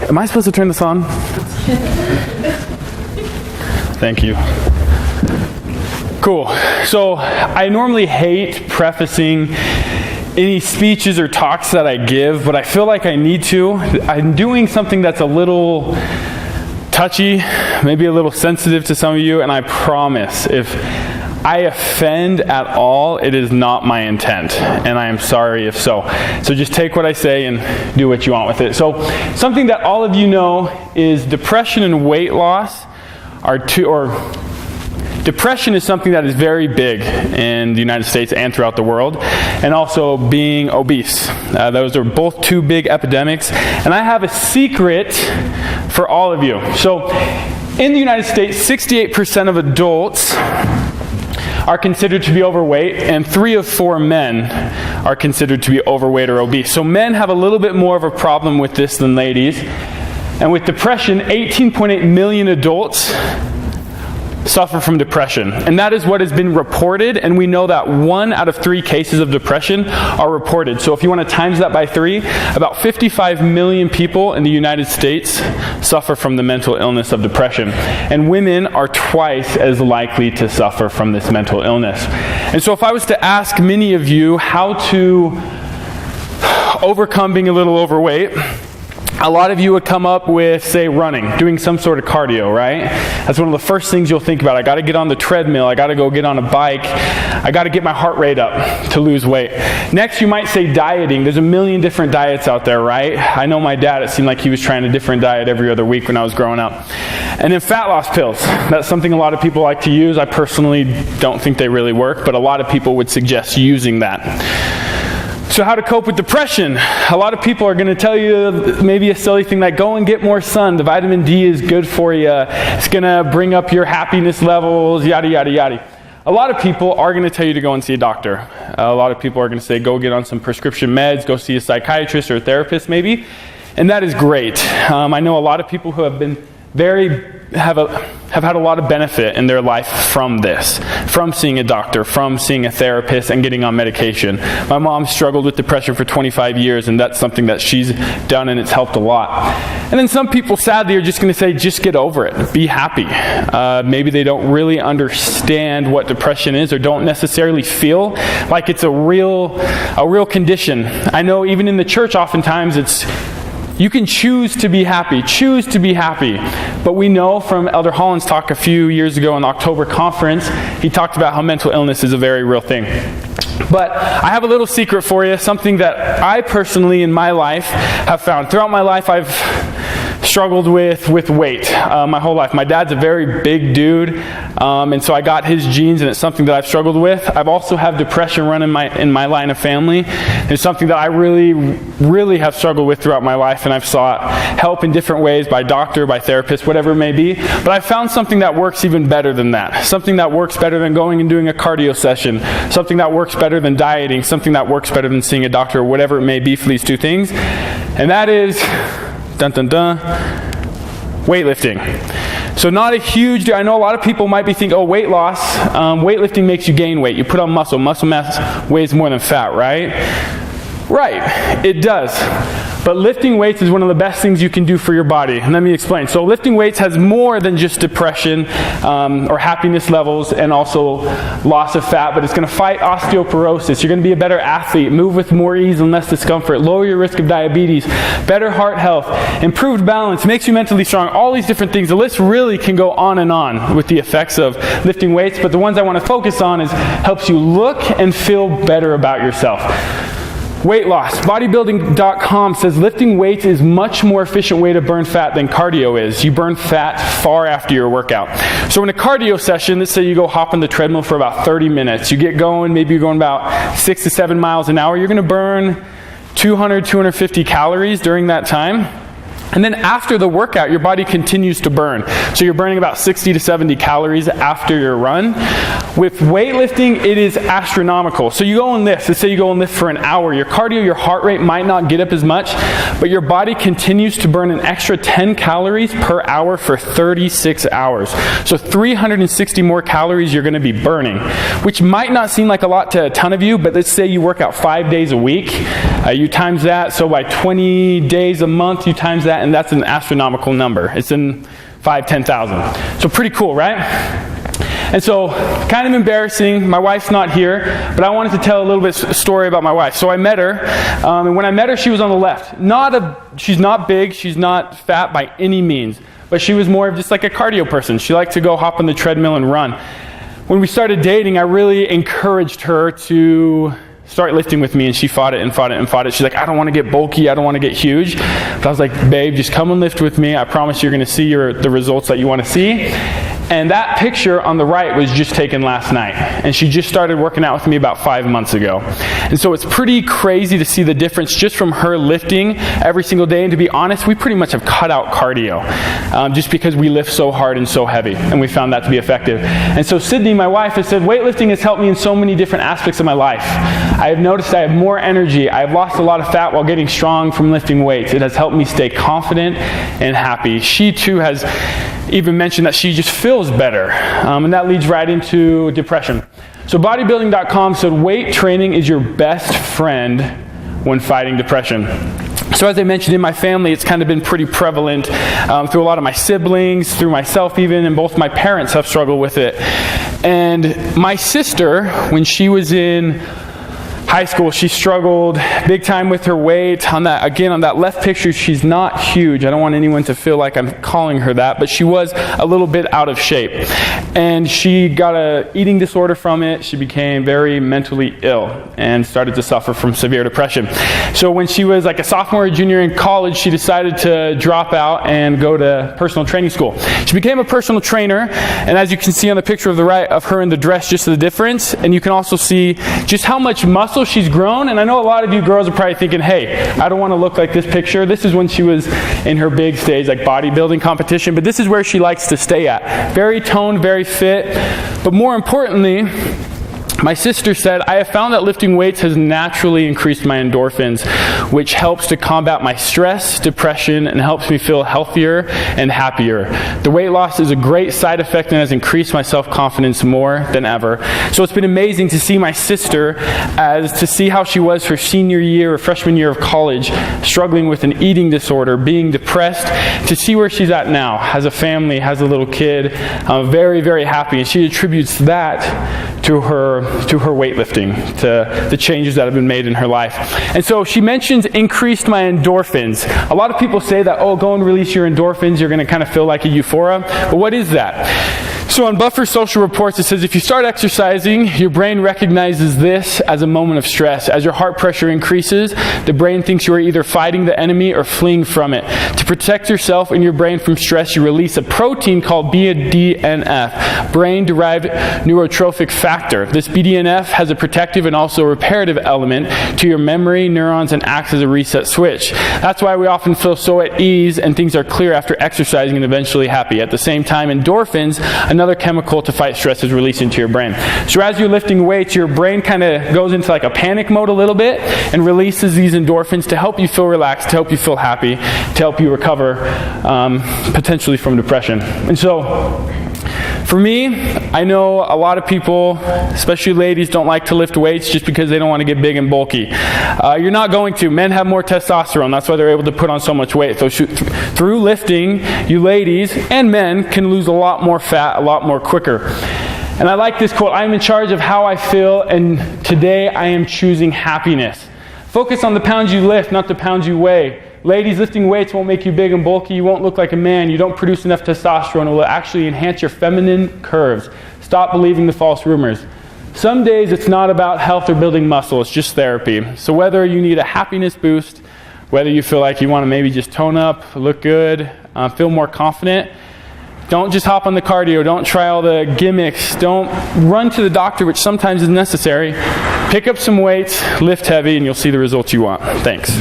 Am I supposed to turn this on? Thank you. Cool. So I normally hate prefacing any speeches or talks that I give, but I feel like I need to. I'm doing something that's a little touchy, maybe a little sensitive to some of you, and I promise if I offend at all, it is not my intent, and I am sorry if so. So just take what I say and do what you want with it. So something that all of you know is depression and weight loss are depression is something that is very big in the United States and throughout the world, and also being obese. Those are both two big epidemics, and I have a secret for all of you. So in the United States, 68% of adults are considered to be overweight, and 3 of 4 men are considered to be overweight or obese. So men have a little bit more of a problem with this than ladies. And with depression, 18.8 million adults suffer from depression. And that is what has been reported, and we know that 1 out of 3 cases of depression are reported. So if you want to times that by 3, about 55 million people in the United States suffer from the mental illness of depression. And women are twice as likely to suffer from this mental illness. And so if I was to ask many of you how to overcome being a little overweight, a lot of you would come up with, say, running, doing some sort of cardio, right? That's one of the first things you'll think about. I got to get on the treadmill. I got to go get on a bike. I got to get my heart rate up to lose weight. Next, you might say dieting. There's a million different diets out there, right? I know my dad, it seemed like he was trying a different diet every other week when I was growing up. And then fat loss pills. That's something a lot of people like to use. I personally don't think they really work, but a lot of people would suggest using that. So how to cope with depression? A lot of people are going to tell you maybe a silly thing like go and get more sun. The vitamin D is good for you. It's going to bring up your happiness levels, yada, yada, yada. A lot of people are going to tell you to go and see a doctor. A lot of people are going to say go get on some prescription meds, go see a psychiatrist or a therapist maybe. And that is great. I know a lot of people who have been have had a lot of benefit in their life from this, from seeing a doctor, from seeing a therapist and getting on medication. My mom struggled with depression for 25 years, and that's something that she's done, and it's helped a lot. And then some people, sadly, are just going to say, just get over it. Be happy. Maybe they don't really understand what depression is or don't necessarily feel like it's a real condition. I know even in the church oftentimes you can choose to be happy. Choose to be happy. But we know from Elder Holland's talk a few years ago in the October conference, he talked about how mental illness is a very real thing. But I have a little secret for you, something that I personally in my life have found. Throughout my life, I've struggled with weight my whole life. My dad's a very big dude, and so I got his genes, and it's something that I've struggled with. I've also had depression run in my line of family. It's something that I really, really have struggled with throughout my life, and I've sought help in different ways by doctor, by therapist, whatever it may be. But I found something that works even better than that. Something that works better than going and doing a cardio session. Something that works better than dieting. Something that works better than seeing a doctor, or whatever it may be for these two things. And that is dun dun dun, weightlifting. So not a huge deal. I know a lot of people might be thinking, oh, weight loss, weightlifting makes you gain weight. You put on muscle. Muscle mass weighs more than fat, right? Right, it does. But lifting weights is one of the best things you can do for your body. And let me explain. So lifting weights has more than just depression or happiness levels and also loss of fat, but it's going to fight osteoporosis. You're going to be a better athlete, move with more ease and less discomfort, lower your risk of diabetes, better heart health, improved balance, makes you mentally strong, all these different things. The list really can go on with the effects of lifting weights, but the ones I want to focus on is helps you look and feel better about yourself. Weight loss. Bodybuilding.com says lifting weights is much more efficient way to burn fat than cardio is. You burn fat far after your workout. So in a cardio session, let's say you go hop on the treadmill for about 30 minutes. You get going, maybe you're going about 6 to 7 miles an hour. You're going to burn 200, 250 calories during that time. And then after the workout, your body continues to burn. So you're burning about 60 to 70 calories after your run. With weightlifting, it is astronomical. So you go and lift. Let's say you go and lift for an hour. Your cardio, your heart rate might not get up as much, but your body continues to burn an extra 10 calories per hour for 36 hours. So 360 more calories you're going to be burning, which might not seem like a lot to a ton of you, but let's say you work out 5 days a week. You times that, so by 20 days a month, you times that that, and that's an astronomical number. It's in 10,000. So pretty cool, right? And so, kind of embarrassing, my wife's not here, but I wanted to tell a little bit story about my wife. So I met her, and when I met her, she was on the left. She's not big, she's not fat by any means, but she was more of just like a cardio person. She liked to go hop on the treadmill and run. When we started dating, I really encouraged her to start lifting with me, and she fought it and fought it and fought it. She's like, I don't want to get bulky, I don't want to get huge. But I was like, babe, just come and lift with me. I promise you're going to see the results that you want to see. And that picture on the right was just taken last night. And she just started working out with me about 5 months ago. And so it's pretty crazy to see the difference just from her lifting every single day. And to be honest, we pretty much have cut out cardio just because we lift so hard and so heavy. And we found that to be effective. And so Sydney, my wife, has said, weightlifting has helped me in so many different aspects of my life. I have noticed I have more energy. I have lost a lot of fat while getting strong from lifting weights. It has helped me stay confident and happy. She too has even mentioned that she just feels better. And that leads right into depression. So bodybuilding.com said weight training is your best friend when fighting depression. So as I mentioned, in my family, it's kind of been pretty prevalent through a lot of my siblings, through myself even, and both my parents have struggled with it. And my sister, when she was in high school, she struggled big time with her weight. On that left picture, she's not huge. I don't want anyone to feel like I'm calling her that, but she was a little bit out of shape. And she got an eating disorder from it. She became very mentally ill and started to suffer from severe depression. So when she was like a sophomore or junior in college, she decided to drop out and go to personal training school. She became a personal trainer, and as you can see on the picture of the right of her in the dress, just the difference. And you can also see just how much muscle she's grown. And I know a lot of you girls are probably thinking, hey, I don't want to look like this picture. This is when she was in her big stage, like bodybuilding competition, but this is where she likes to stay at. Very toned, very fit. But more importantly, my sister said, I have found that lifting weights has naturally increased my endorphins, which helps to combat my stress, depression, and helps me feel healthier and happier. The weight loss is a great side effect and has increased my self-confidence more than ever. So it's been amazing to see my sister, to see how she was her senior year or freshman year of college, struggling with an eating disorder, being depressed, to see where she's at now, has a family, has a little kid, very, very happy. And she attributes that to her weightlifting, to the changes that have been made in her life. And so she mentions increased my endorphins. A lot of people say that, go and release your endorphins, you're going to kind of feel like a euphoria. But what is that? So on Buffer's social reports, it says if you start exercising, your brain recognizes this as a moment of stress. As your heart pressure increases, the brain thinks you are either fighting the enemy or fleeing from it. To protect yourself and your brain from stress, you release a protein called BDNF, brain-derived neurotrophic factor. This BDNF has a protective and also reparative element to your memory, neurons, and acts as a reset switch. That's why we often feel so at ease and things are clear after exercising and eventually happy. At the same time, endorphins, another chemical to fight stress, is released into your brain. So as you're lifting weights, your brain kind of goes into like a panic mode a little bit and releases these endorphins to help you feel relaxed, to help you feel happy, to help you recover potentially from depression. And so for me, I know a lot of people, especially ladies, don't like to lift weights just because they don't want to get big and bulky. You're not going to. Men have more testosterone. That's why they're able to put on so much weight. So through lifting, you ladies and men can lose a lot more fat a lot more quicker. And I like this quote, I'm in charge of how I feel, and today I am choosing happiness. Focus on the pounds you lift, not the pounds you weigh. Ladies, lifting weights won't make you big and bulky. You won't look like a man. You don't produce enough testosterone. It will actually enhance your feminine curves. Stop believing the false rumors. Some days it's not about health or building muscle. It's just therapy. So whether you need a happiness boost, whether you feel like you want to maybe just tone up, look good, feel more confident, don't just hop on the cardio. Don't try all the gimmicks. Don't run to the doctor, which sometimes is necessary. Pick up some weights, lift heavy, and you'll see the results you want. Thanks.